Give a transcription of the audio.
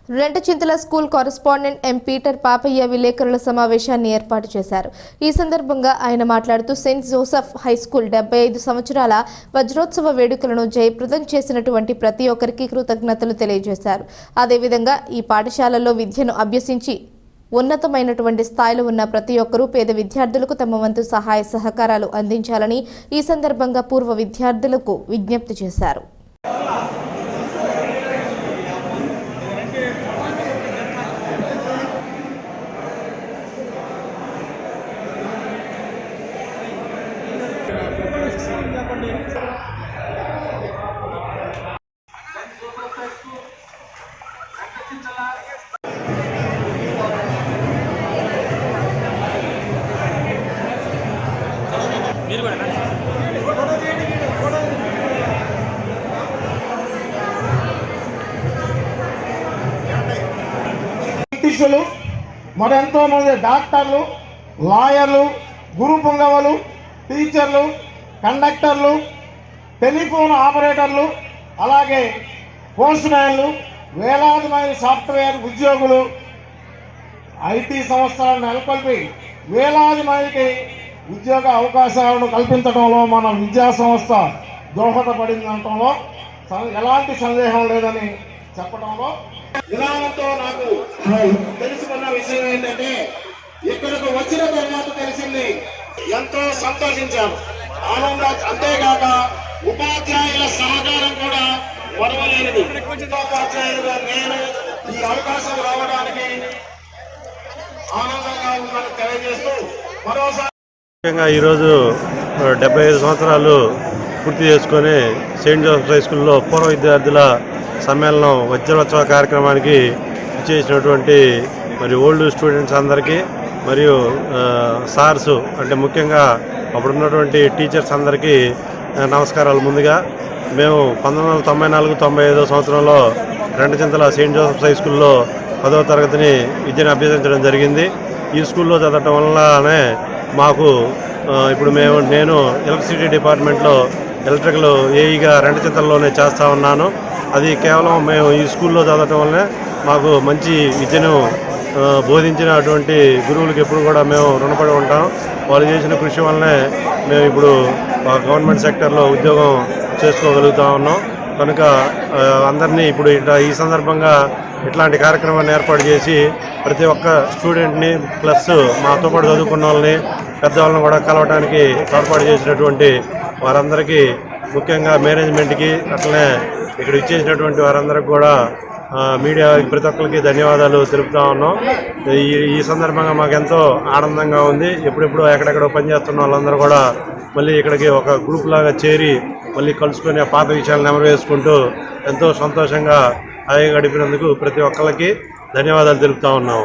Rentachintala school correspondent ఎం Peter Papayya విలేకరుల సమావేశాన్ని ఏర్పాటు చేశారు. ఈ సందర్భంగా ఆయన మాట్లాడుతూ సెయింట్ జోసెఫ్ హై స్కూల్ 75 సంవత్సరాల వజ్రోత్సవ వేడుకలను జయప్రదం చేసినటువంటి ప్రతి ఒక్కరికి కృతజ్ఞతలు తెలియజేశారు. అదేవిధంగా ఈ పాఠశాలలో విద్యను అభ్యసించి ఉన్నతమైనటువంటి స్థాయిలో ఉన్న ప్రతి ఒక్కరూ పేద విద్యార్థులకు తమ వంతు సహాయ సహకారాలు అందించాలని ఈ సందర్భంగా పూర్వ విద్యార్థులకు విజ్ఞప్తి చేశారు. మరెంతో మంది డాక్టర్లు, లాయర్లు, గురు పొంగవలు, టీచర్లు, కండక్టర్లు, టెలిఫోన్ ఆపరేటర్లు, అలాగే పోస్ట్ మ్యాన్లు, వేలాది మంది సాఫ్ట్వేర్ ఉద్యోగులు, ఐటీ సంస్థలను నెలకొల్పి వేలాది మందికి ఉద్యోగ అవకాశాలను కల్పించడంలో మన విద్యా సంస్థ దోహదపడిందనటంలో ఎలాంటి సందేహం లేదని చెప్పడంలో విధానంతో నాకు తెలుసుకున్న విషయం ఏంటంటే, ఇక్కడకు వచ్చిన తర్వాత తెలిసింది, ఎంతో సంతోషించాను, అంతేకాక ఉపాధ్యాయుల సహకారం కూడా మరవలేనిది. ఉపాధ్యాయులుగా నేను ఈ అవకాశం రావడానికి ఆనందంగా ఉందని తెలియజేస్తూ మరోసారి ఈరోజు 75 సంవత్సరాలు పూర్తి చేసుకొని సెయింట్ జోసెఫ్ హై స్కూల్లో పూర్వ విద్యార్థుల సమ్మేళనం వజ్రోత్సవ కార్యక్రమానికి ఇచ్చేసినటువంటి మరి ఓల్డ్ స్టూడెంట్స్ అందరికీ మరియు సార్సు అంటే ముఖ్యంగా అప్పుడున్నటువంటి టీచర్స్ అందరికీ నమస్కారాలు. ముందుగా మేము 1994-95 సంవత్సరంలో రెంటచింతల సెయింట్ జోసెఫ్ హై స్కూల్లో 10వ తరగతిని విద్యను అభ్యసించడం జరిగింది. ఈ స్కూల్లో చదవటం వల్లనే మాకు ఇప్పుడు నేను ఎలక్ట్రిసిటీ డిపార్ట్మెంట్లో ఎలక్ట్రికల్ ఏఈగా రెంటచింతలలోనే చేస్తూ ఉన్నాను. అది కేవలం మేము ఈ స్కూల్లో చదవటం వల్లనే మాకు మంచి విద్యను బోధించినటువంటి గురువులకు ఎప్పుడు కూడా మేము రుణపడి ఉంటాం. వాళ్ళు చేసిన కృషి వల్లనే మేము ఇప్పుడు గవర్నమెంట్ సెక్టర్లో ఉద్యోగం చేసుకోగలుగుతూ ఉన్నాం. కనుక అందరినీ ఇప్పుడు ఈ సందర్భంగా ఇట్లాంటి కార్యక్రమాన్ని ఏర్పాటు చేసి ప్రతి ఒక్క స్టూడెంట్ని ప్లస్ మాతో పాటు చదువుకున్న వాళ్ళని పెద్దవాళ్ళని కూడా కలవడానికి ఏర్పాటు చేసినటువంటి వారందరికీ, ముఖ్యంగా మేనేజ్మెంట్కి, అట్లనే ఇక్కడ ఇచ్చేసినటువంటి వారందరికీ కూడా మీడియా ప్రతి ఒక్కరికి ధన్యవాదాలు తెలుపుతా ఉన్నాం. ఈ సందర్భంగా మాకు ఎంతో ఆనందంగా ఉంది. ఎప్పుడెప్పుడు ఎక్కడెక్కడో పనిచేస్తున్న వాళ్ళందరూ కూడా మళ్ళీ ఇక్కడికి ఒక గ్రూప్ లాగా చేరి మళ్ళీ కలుసుకొని ఆ పాత విషయాలు నెమరేసుకుంటూ ఎంతో సంతోషంగా హాయిగా గడిపినందుకు ప్రతి ఒక్కరికి ధన్యవాదాలు తెలుపుతా ఉన్నాం.